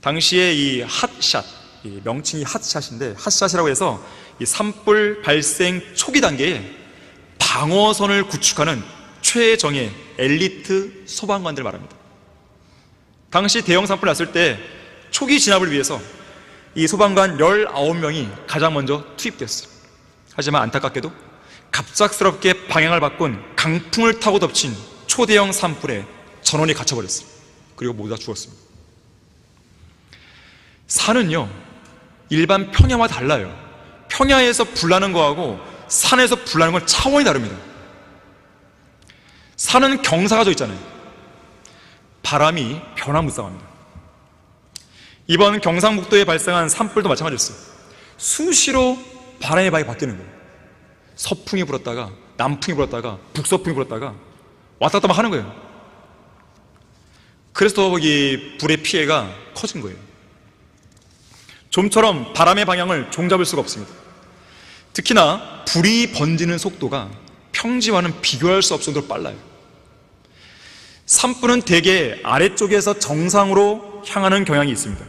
당시에 이 핫샷, 명칭이 핫샷인데 핫샷이라고 해서 이 산불 발생 초기 단계에 방어선을 구축하는 최정예 엘리트 소방관들 말합니다. 당시 대형 산불 났을 때 초기 진압을 위해서 이 소방관 19명이 가장 먼저 투입되었어요. 하지만 안타깝게도 갑작스럽게 방향을 바꾼 강풍을 타고 덮친 초대형 산불에 전원이 갇혀버렸어요. 그리고 모두 다 죽었습니다. 산은요 일반 평야와 달라요. 평야에서 불나는 거하고 산에서 불나는 건 차원이 다릅니다. 산은 경사가 져 있잖아요. 바람이 변화무쌍합니다. 이번 경상북도에 발생한 산불도 마찬가지였어요. 수시로 바람의 방이 바뀌는 거예요. 서풍이 불었다가 남풍이 불었다가 북서풍이 불었다가 왔다 갔다 막 하는 거예요. 그래서 이 불의 피해가 커진 거예요. 좀처럼 바람의 방향을 종잡을 수가 없습니다. 특히나 불이 번지는 속도가 평지와는 비교할 수 없을 정도로 빨라요. 산불은 대개 아래쪽에서 정상으로 향하는 경향이 있습니다.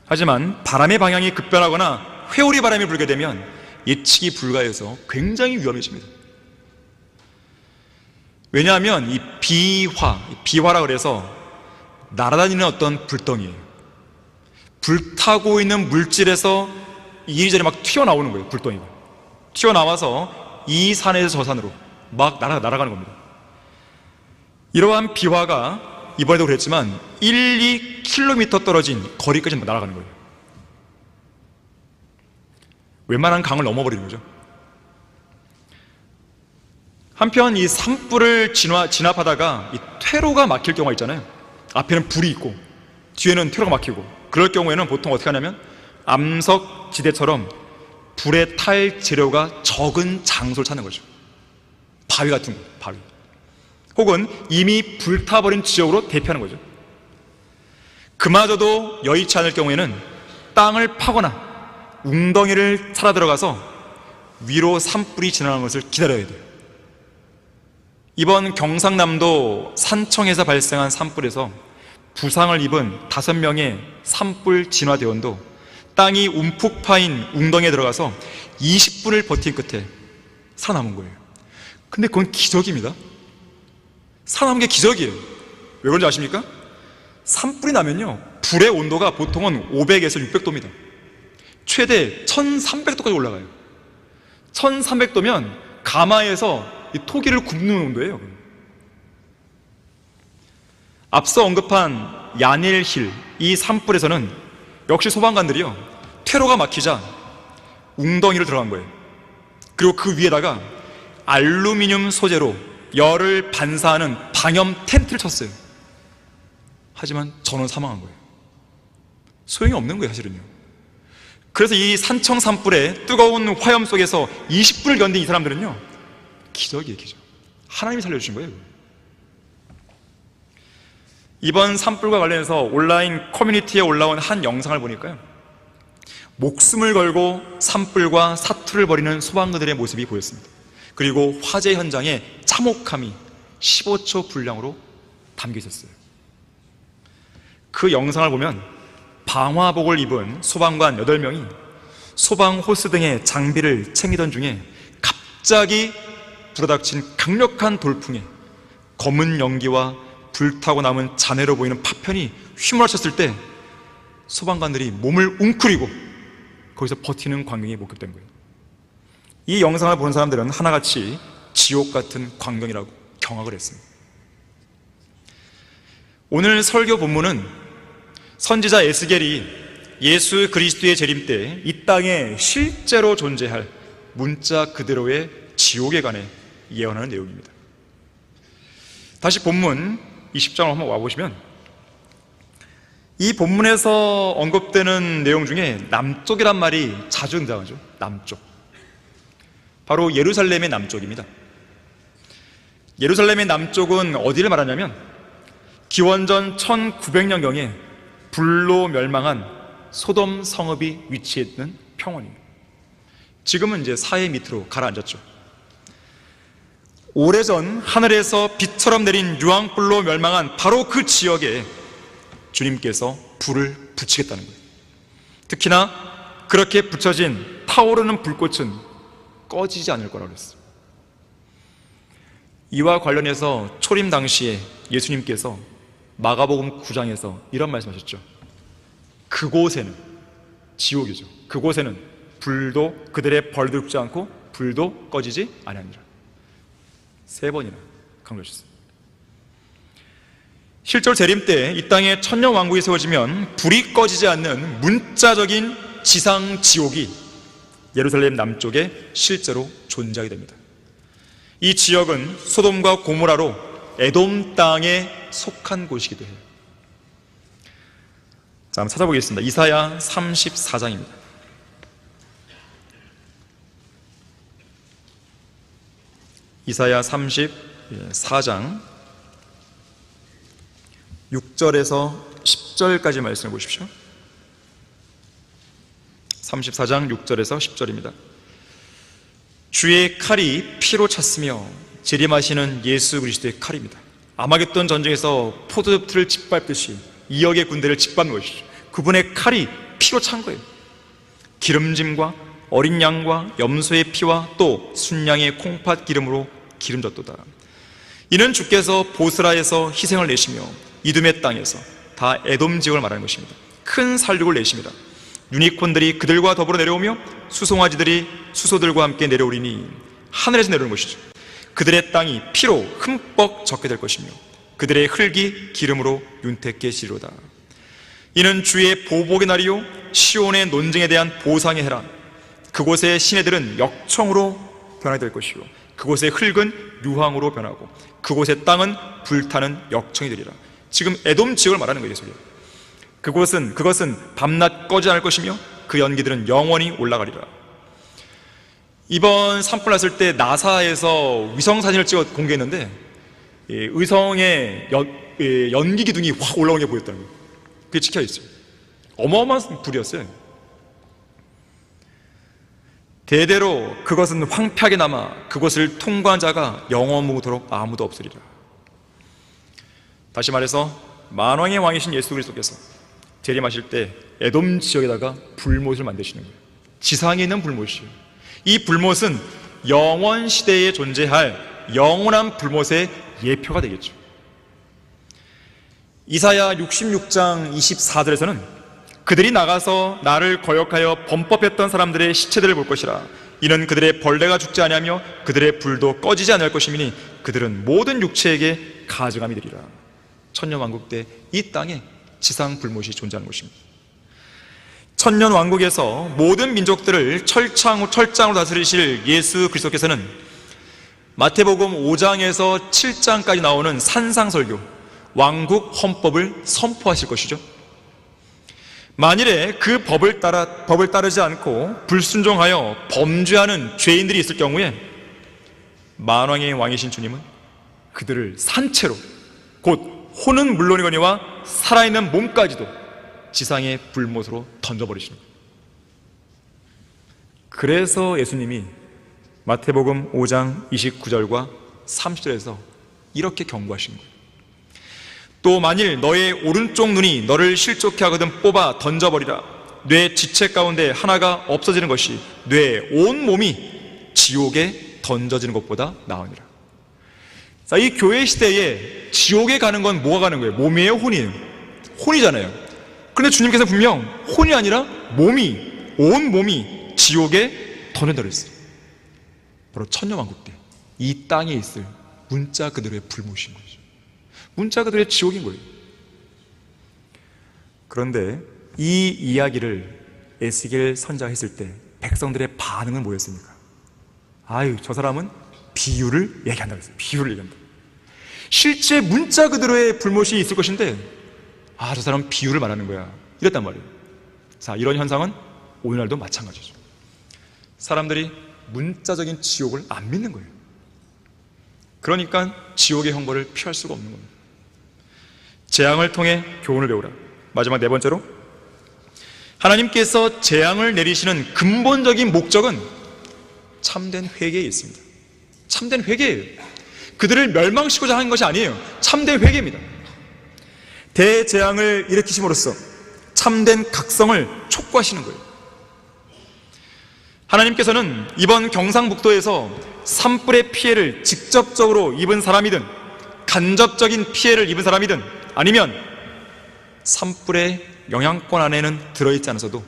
하지만 바람의 방향이 급변하거나 회오리 바람이 불게 되면 예측이 불가해서 굉장히 위험해집니다. 왜냐하면 이 비화라 그래서 날아다니는 어떤 불덩이에요. 불타고 있는 물질에서 이리저리 막 튀어나오는 거예요. 불덩이가 튀어나와서 이 산에서 저 산으로 막 날아가는 겁니다. 이러한 비화가 이번에도 그랬지만 1-2km 떨어진 거리까지 날아가는 거예요. 웬만한 강을 넘어버리는 거죠. 한편 이 산불을 진압하다가 이 퇴로가 막힐 경우가 있잖아요. 앞에는 불이 있고 뒤에는 퇴로가 막히고, 그럴 경우에는 보통 어떻게 하냐면 암석지대처럼 불에 탈 재료가 적은 장소를 찾는 거죠. 바위 같은 거, 바위. 혹은 이미 불타버린 지역으로 대피하는 거죠. 그마저도 여의치 않을 경우에는 땅을 파거나 웅덩이를 찾아 들어가서 위로 산불이 지나가는 것을 기다려야 돼요. 이번 경상남도 산청에서 발생한 산불에서 부상을 입은 5명의 산불 진화대원도 땅이 움푹 파인 웅덩이에 들어가서 20분을 버틴 끝에 살아남은 거예요. 근데 그건 기적입니다. 살아남은 게 기적이에요. 왜 그런지 아십니까? 산불이 나면요, 불의 온도가 보통은 500에서 600도입니다. 최대 1300도까지 올라가요. 1300도면 가마에서 이 토기를 굽는 온도예요. 앞서 언급한 야닐힐, 이 산불에서는 역시 소방관들이요, 퇴로가 막히자 웅덩이로 들어간 거예요. 그리고 그 위에다가 알루미늄 소재로 열을 반사하는 방염 텐트를 쳤어요. 하지만 전원 사망한 거예요. 소용이 없는 거예요, 사실은요. 그래서 이 산청 산불의 뜨거운 화염 속에서 20분을 견딘 이 사람들은요, 기적이에요, 기적. 하나님이 살려주신 거예요. 이번 산불과 관련해서 온라인 커뮤니티에 올라온 한 영상을 보니까요, 목숨을 걸고 산불과 사투를 벌이는 소방관들의 모습이 보였습니다. 그리고 화재 현장에 참혹함이 15초 분량으로 담겨 있었어요. 그 영상을 보면 방화복을 입은 소방관 8명이 소방 호스 등의 장비를 챙기던 중에 갑자기 불어닥친 강력한 돌풍에 검은 연기와 불타고 남은 잔해로 보이는 파편이 휘몰아쳤을 때 소방관들이 몸을 웅크리고 거기서 버티는 광경이 목격된 거예요. 이 영상을 본 사람들은 하나같이 지옥 같은 광경이라고 경악을 했습니다. 오늘 설교 본문은 선지자 에스겔이 예수 그리스도의 재림 때 이 땅에 실제로 존재할 문자 그대로의 지옥에 관해 예언하는 내용입니다. 다시 본문 20장을 한번 와보시면, 이 본문에서 언급되는 내용 중에 남쪽이란 말이 자주 등장하죠. 남쪽, 바로 예루살렘의 남쪽입니다. 예루살렘의 남쪽은 어디를 말하냐면 기원전 1900년경에 불로 멸망한 소돔 성읍이 위치해 있는 평원입니다. 지금은 이제 사해 밑으로 가라앉았죠. 오래전 하늘에서 빛처럼 내린 유황불로 멸망한 바로 그 지역에 주님께서 불을 붙이겠다는 거예요. 특히나 그렇게 붙여진 타오르는 불꽃은 꺼지지 않을 거라고 그랬어요. 이와 관련해서 초림 당시에 예수님께서 마가복음 9장에서 이런 말씀하셨죠. 그곳에는, 지옥이죠, 그곳에는 불도 그들의 벌도 죽지 않고 불도 꺼지지 아니하니라. 3번이나 강조하셨어요. 실제로 재림 때 이 땅에 천년 왕국이 세워지면 불이 꺼지지 않는 문자적인 지상 지옥이 예루살렘 남쪽에 실제로 존재하게 됩니다. 이 지역은 소돔과 고모라로 에돔 땅에 속한 곳이기도 해요. 자, 한번 찾아보겠습니다. 이사야 34장입니다. 이사야 34장 6절에서 10절까지 말씀해 보십시오. 34장 6절에서 10절입니다. 주의 칼이 피로 찼으며 재림하시는 예수 그리스도의 칼입니다. 아마겟돈 전쟁에서 포도즙틀을 짓밟듯이 2억의 군대를 짓밟는 것이죠. 그분의 칼이 피로 찬 거예요. 기름짐과 어린 양과 염소의 피와 또 순양의 콩팥 기름으로 기름졌도다. 이는 주께서 보스라에서 희생을 내시며 이두메 땅에서 다 에돔 지역을 말하는 것입니다. 큰 살육을 내십니다. 유니콘들이 그들과 더불어 내려오며 수송아지들이 수소들과 함께 내려오리니 하늘에서 내려오는 것이죠. 그들의 땅이 피로 흠뻑 젖게 될 것이며 그들의 흙이 기름으로 윤택게 지리로다. 이는 주의 보복의 날이요 시온의 논쟁에 대한 보상의 해라. 그곳의 시내들은 역청으로 변하게 될 것이요 그곳의 흙은 유황으로 변하고 그곳의 땅은 불타는 역청이 되리라. 지금 에돔 지역을 말하는 거예요. 그것은 밤낮 꺼지지 않을 것이며 그 연기들은 영원히 올라가리라. 이번 산불 났을 때 나사에서 위성 사진을 찍어 공개했는데 의성의 연기 기둥이 확 올라오는 게 보였다는 거예요. 그게 찍혀 있어요. 어마어마한 불이었어요. 대대로 그것은 황폐하게 남아 그것을 통과한 자가 영원무도록 아무도 없으리라. 다시 말해서 만왕의 왕이신 예수 그리스도께서 재림하실 때 에돔 지역에다가 불못을 만드시는 거예요. 지상에 있는 불못이에요. 이 불못은 영원 시대에 존재할 영원한 불못의 예표가 되겠죠. 이사야 66장 24절에서는 그들이 나가서 나를 거역하여 범법했던 사람들의 시체들을 볼 것이라. 이는 그들의 벌레가 죽지 아니하며 그들의 불도 꺼지지 않을 것이니 그들은 모든 육체에게 가증함이 되리라. 천년왕국 때 이 땅에 지상 불못이 존재하는 것입니다. 천년왕국에서 모든 민족들을 철장으로 다스리실 예수 그리스도께서는 마태복음 5장에서 7장까지 나오는 산상설교, 왕국 헌법을 선포하실 것이죠. 만일에 그 법을 따르지 않고 불순종하여 범죄하는 죄인들이 있을 경우에 만왕의 왕이신 주님은 그들을 산채로, 곧 혼은 물론이거니와 살아있는 몸까지도 지상의 불못으로 던져버리시는 거예요. 그래서 예수님이 마태복음 5장 29절과 30절에서 이렇게 경고하시는 거예요. 또 만일 너의 오른쪽 눈이 너를 실족케 하거든 뽑아 던져버리라. 뇌 지체 가운데 하나가 없어지는 것이 뇌 온 몸이 지옥에 던져지는 것보다 나으니라. 자, 이 교회 시대에 지옥에 가는 건 뭐가 가는 거예요? 몸이에요? 혼이에요? 혼이잖아요. 그런데 주님께서 분명 혼이 아니라 온 몸이 지옥에 던져버렸어요. 바로 천년왕국 때 이 땅에 있을 문자 그대로의 불못인 거죠. 문자 그대로의 지옥인 거예요. 그런데 이 이야기를 에스겔 선지자가 했을 때 백성들의 반응은 뭐였습니까? 아유, 저 사람은 비유를 얘기한다고 했어요. 비유를 얘기한다. 실제 문자 그대로의 불못이 있을 것인데 저 사람은 비유를 말하는 거야, 이랬단 말이에요. 자, 이런 현상은 오늘날도 마찬가지죠. 사람들이 문자적인 지옥을 안 믿는 거예요. 그러니까 지옥의 형벌을 피할 수가 없는 겁니다. 재앙을 통해 교훈을 배우라. 마지막 네 번째로, 하나님께서 재앙을 내리시는 근본적인 목적은 참된 회개에 있습니다. 참된 회개예요. 그들을 멸망시키고자 하는 것이 아니에요. 참된 회개입니다. 대재앙을 일으키심으로써 참된 각성을 촉구하시는 거예요. 하나님께서는 이번 경상북도에서 산불의 피해를 직접적으로 입은 사람이든 간접적인 피해를 입은 사람이든 아니면 산불의 영향권 안에는 들어있지 않아서도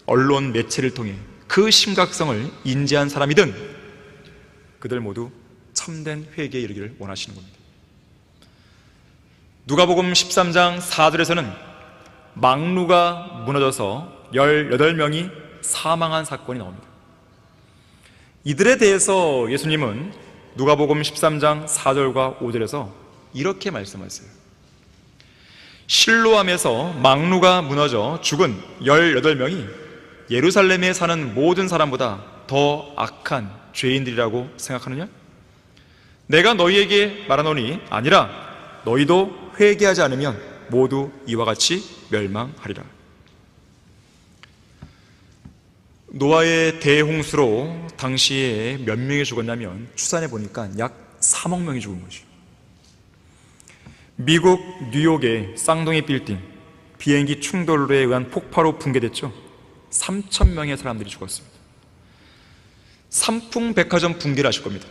언론 매체를 통해 그 심각성을 인지한 사람이든 그들 모두 참된 회개에 이르기를 원하시는 겁니다. 누가복음 13장 4절에서는 망루가 무너져서 18명이 사망한 사건이 나옵니다. 이들에 대해서 예수님은 누가복음 13장 4절과 5절에서 이렇게 말씀하세요. 실로암에서 망루가 무너져 죽은 18명이 예루살렘에 사는 모든 사람보다 더 악한 죄인들이라고 생각하느냐? 내가 너희에게 말하노니 아니라 너희도 회개하지 않으면 모두 이와 같이 멸망하리라. 노아의 대홍수로 당시에 몇 명이 죽었냐면 추산해 보니까 약 3억 명이 죽은 것이죠. 미국 뉴욕의 쌍둥이 빌딩 비행기 충돌에 의한 폭파로 붕괴됐죠. 3,000명의 사람들이 죽었습니다. 삼풍백화점 붕괴를 아실 겁니다.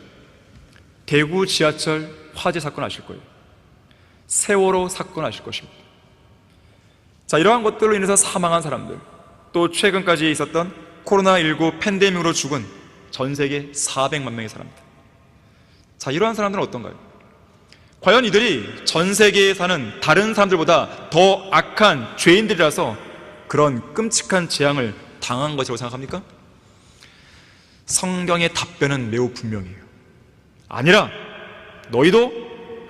대구 지하철 화재 사건 아실 거예요. 세월호 사건 아실 것입니다. 자, 이러한 것들로 인해서 사망한 사람들, 또 최근까지 있었던 코로나19 팬데믹으로 죽은 전 세계 400만 명의 사람들. 자, 이러한 사람들은 어떤가요? 과연 이들이 전 세계에 사는 다른 사람들보다 더 악한 죄인들이라서 그런 끔찍한 재앙을 당한 것이라고 생각합니까? 성경의 답변은 매우 분명해요. 아니라 너희도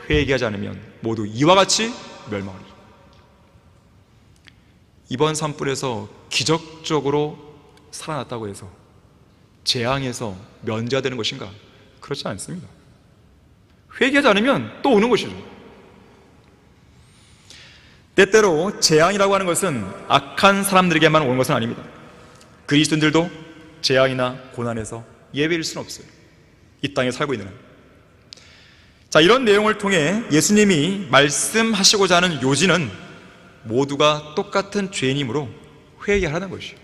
회개하지 않으면 모두 이와 같이 멸망하리라. 이번 산불에서 기적적으로 살아났다고 해서 재앙에서 면제가 되는 것인가? 그렇지 않습니다. 회개하지 않으면 또 오는 것이죠. 때때로 재앙이라고 하는 것은 악한 사람들에게만 오는 것은 아닙니다. 그리스도인들도 재앙이나 고난에서 예외일 수는 없어요. 이 땅에 살고 있는 한. 자, 이런 내용을 통해 예수님이 말씀하시고자 하는 요지는 모두가 똑같은 죄인이므로 회개하라는 것이에요.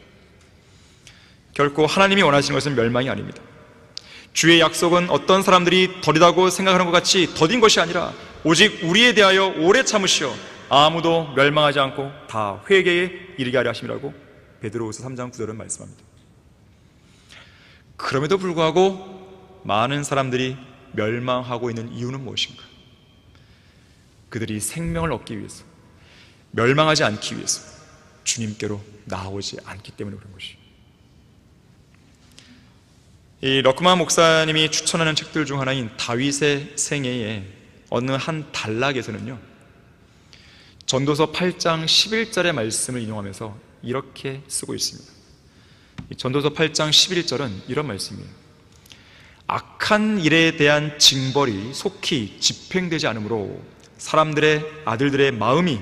결코 하나님이 원하시는 것은 멸망이 아닙니다. 주의 약속은 어떤 사람들이 더디다고 생각하는 것 같이 더딘 것이 아니라 오직 우리에 대하여 오래 참으시어 아무도 멸망하지 않고 다 회개에 이르게 하려 하심이라고 베드로후서 3장 9절은 말씀합니다. 그럼에도 불구하고 많은 사람들이 멸망하고 있는 이유는 무엇인가? 그들이 생명을 얻기 위해서, 멸망하지 않기 위해서 주님께로 나오지 않기 때문에 그런 것이죠. 이 러크만 목사님이 추천하는 책들 중 하나인 다윗의 생애의 어느 한 단락에서는요, 전도서 8장 11절의 말씀을 인용하면서 이렇게 쓰고 있습니다. 이 전도서 8장 11절은 이런 말씀이에요. 악한 일에 대한 징벌이 속히 집행되지 않으므로 사람들의 아들들의 마음이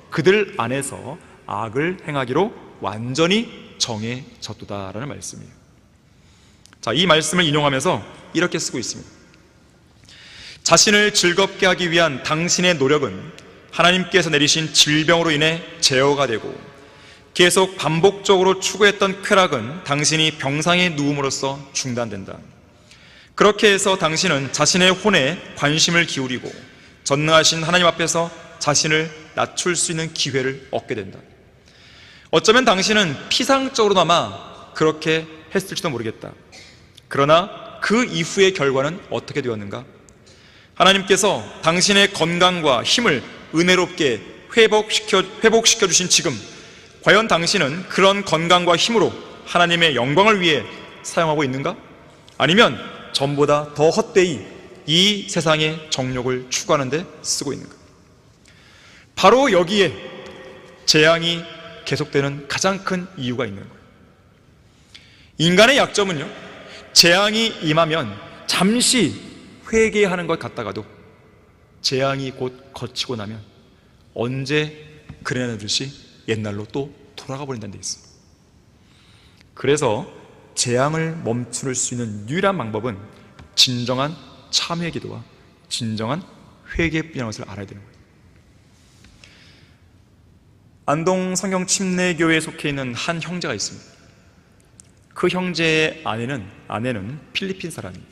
그들 안에서 악을 행하기로 완전히 정해졌도다라는 말씀이에요. 자, 이 말씀을 인용하면서 이렇게 쓰고 있습니다. 자신을 즐겁게 하기 위한 당신의 노력은 하나님께서 내리신 질병으로 인해 제어가 되고 계속 반복적으로 추구했던 쾌락은 당신이 병상에 누움으로써 중단된다. 그렇게 해서 당신은 자신의 혼에 관심을 기울이고 전능하신 하나님 앞에서 자신을 낮출 수 있는 기회를 얻게 된다. 어쩌면 당신은 피상적으로나마 그렇게 했을지도 모르겠다. 그러나 그 이후의 결과는 어떻게 되었는가? 하나님께서 당신의 건강과 힘을 은혜롭게 회복시켜 주신 지금, 과연 당신은 그런 건강과 힘으로 하나님의 영광을 위해 사용하고 있는가? 아니면 전보다 더 헛되이 이 세상의 정욕을 추구하는 데 쓰고 있는가? 바로 여기에 재앙이 계속되는 가장 큰 이유가 있는 거예요. 인간의 약점은요, 재앙이 임하면 잠시 회개하는 것 같다가도 재앙이 곧 거치고 나면 언제 그래나 듯이 옛날로 또 돌아가 버린다는 데 있어요. 그래서 재앙을 멈출 수 있는 유일한 방법은 진정한 참회 기도와 진정한 회개뿐이라는 것을 알아야 되는 거예요. 안동 성경 침례교회에 속해 있는 한 형제가 있습니다. 그 형제의 아내는 필리핀 사람입니다.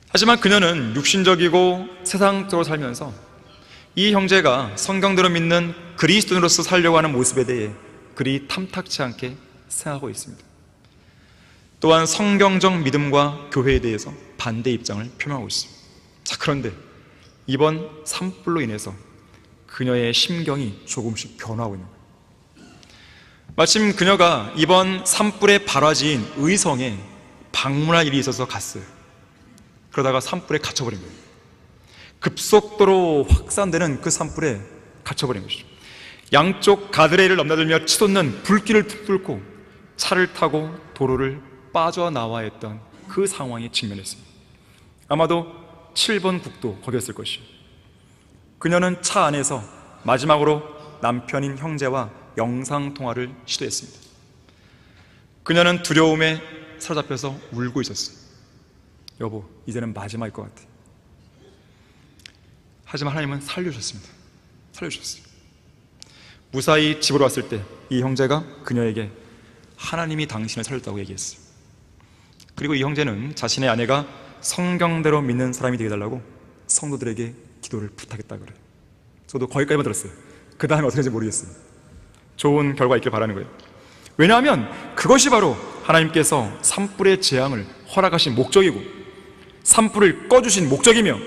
하지만 그녀는 육신적이고 세상적으로 살면서 이 형제가 성경대로 믿는 그리스도인으로서 살려고 하는 모습에 대해 그리 탐탁치 않게 생각하고 있습니다. 또한 성경적 믿음과 교회에 대해서 반대 입장을 표명하고 있습니다. 자, 그런데 이번 산불로 인해서 그녀의 심경이 조금씩 변화하고 있는 거예요. 마침 그녀가 이번 산불의 발화지인 의성에 방문할 일이 있어서 갔어요. 그러다가 산불에 갇혀버린 거예요. 급속도로 확산되는 그 산불에 갇혀버린 것이죠. 양쪽 가드레일을 넘나들며 치솟는 불길을 뚫고 차를 타고 도로를 빠져나와야 했던 그 상황에 직면했습니다. 아마도 7번 국도 거기였을 것이에요. 그녀는 차 안에서 마지막으로 남편인 형제와 영상통화를 시도했습니다. 그녀는 두려움에 사로잡혀서 울고 있었어요. 여보, 이제는 마지막일 것 같아. 하지만 하나님은 살려주셨습니다. 살려주셨어요. 무사히 집으로 왔을 때 이 형제가 그녀에게 하나님이 당신을 살렸다고 얘기했어요. 그리고 이 형제는 자신의 아내가 성경대로 믿는 사람이 되게 해달라고 성도들에게 기도를 부탁했다 그래요. 저도 거기까지만 들었어요. 그 다음에 어떻게 될지 모르겠어요. 좋은 결과 있길 바라는 거예요. 왜냐하면 그것이 바로 하나님께서 산불의 재앙을 허락하신 목적이고 산불을 꺼주신 목적이며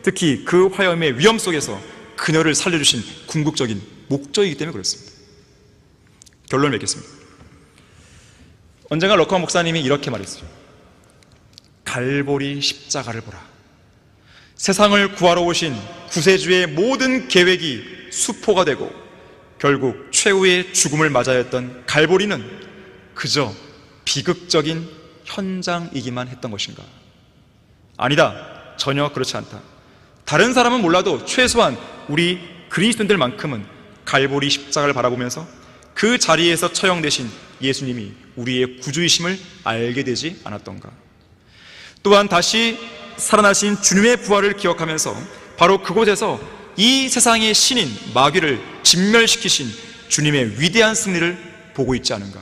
특히 그 화염의 위험 속에서 그녀를 살려주신 궁극적인 목적이기 때문에 그렇습니다. 결론을 맺겠습니다. 언젠가 러커 목사님이 이렇게 말했어요. 갈보리 십자가를 보라. 세상을 구하러 오신 구세주의 모든 계획이 수포가 되고 결국 최후의 죽음을 맞아야 했던 갈보리는 그저 비극적인 현장이기만 했던 것인가? 아니다. 전혀 그렇지 않다. 다른 사람은 몰라도 최소한 우리 그리스도인들만큼은 갈보리 십자가를 바라보면서 그 자리에서 처형되신 예수님이 우리의 구주이심을 알게 되지 않았던가? 또한 다시 살아나신 주님의 부활을 기억하면서 바로 그곳에서 이 세상의 신인 마귀를 진멸시키신 주님의 위대한 승리를 보고 있지 않은가?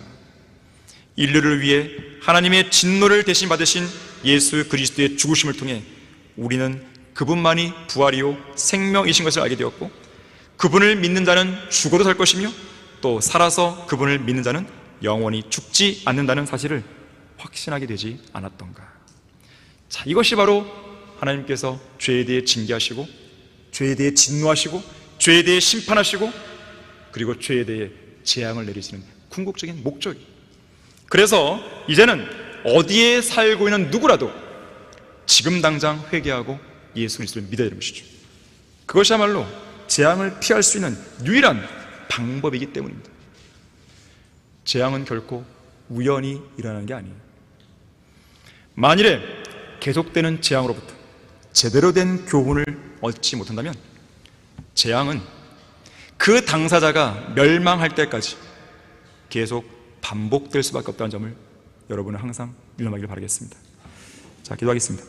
인류를 위해 하나님의 진노를 대신 받으신 예수 그리스도의 죽으심을 통해 우리는 그분만이 부활이요 생명이신 것을 알게 되었고 그분을 믿는 자는 죽어도 살 것이며 또 살아서 그분을 믿는 자는 영원히 죽지 않는다는 사실을 확신하게 되지 않았던가? 자, 이것이 바로 하나님께서 죄에 대해 징계하시고 죄에 대해 진노하시고 죄에 대해 심판하시고 그리고 죄에 대해 재앙을 내리시는 궁극적인 목적이. 그래서 이제는 어디에 살고 있는 누구라도 지금 당장 회개하고 예수 그리스도를 믿어야 되는 것이죠. 그것이야말로 재앙을 피할 수 있는 유일한 방법이기 때문입니다. 재앙은 결코 우연히 일어나는 게 아니에요. 만일에 계속되는 재앙으로부터 제대로 된 교훈을 얻지 못한다면 재앙은 그 당사자가 멸망할 때까지 계속 반복될 수밖에 없다는 점을 여러분은 항상 일념하기를 바라겠습니다. 자, 기도하겠습니다.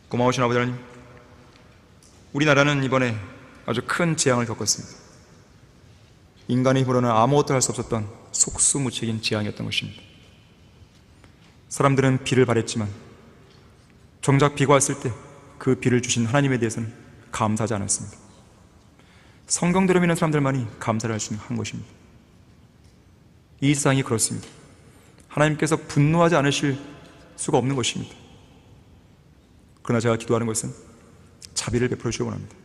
고마우신 아버지 하나님, 우리나라는 이번에 아주 큰 재앙을 겪었습니다. 인간의 힘으로는 아무것도 할 수 없었던 속수무책인 재앙이었던 것입니다. 사람들은 비를 바랬지만 정작 비가 왔을 때 그 비를 주신 하나님에 대해서는 감사하지 않았습니다. 성경대로 믿는 사람들만이 감사를 할 수 있는 한 것입니다. 이 세상이 그렇습니다. 하나님께서 분노하지 않으실 수가 없는 것입니다. 그러나 제가 기도하는 것은 자비를 베풀어 주시기 원합니다.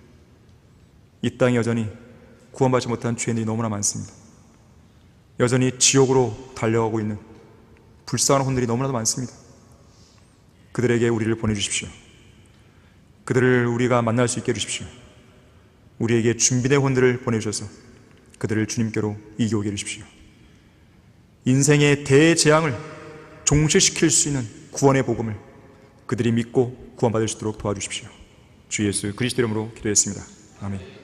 이 땅에 여전히 구원받지 못한 죄인들이 너무나 많습니다. 여전히 지옥으로 달려가고 있는 불쌍한 혼들이 너무나도 많습니다. 그들에게 우리를 보내주십시오. 그들을 우리가 만날 수 있게 해주십시오. 우리에게 준비된 혼들을 보내주셔서 그들을 주님께로 이겨오게 해주십시오. 인생의 대재앙을 종식시킬 수 있는 구원의 복음을 그들이 믿고 구원받을 수 있도록 도와주십시오. 주 예수 그리스도 이름으로 기도했습니다. 아멘.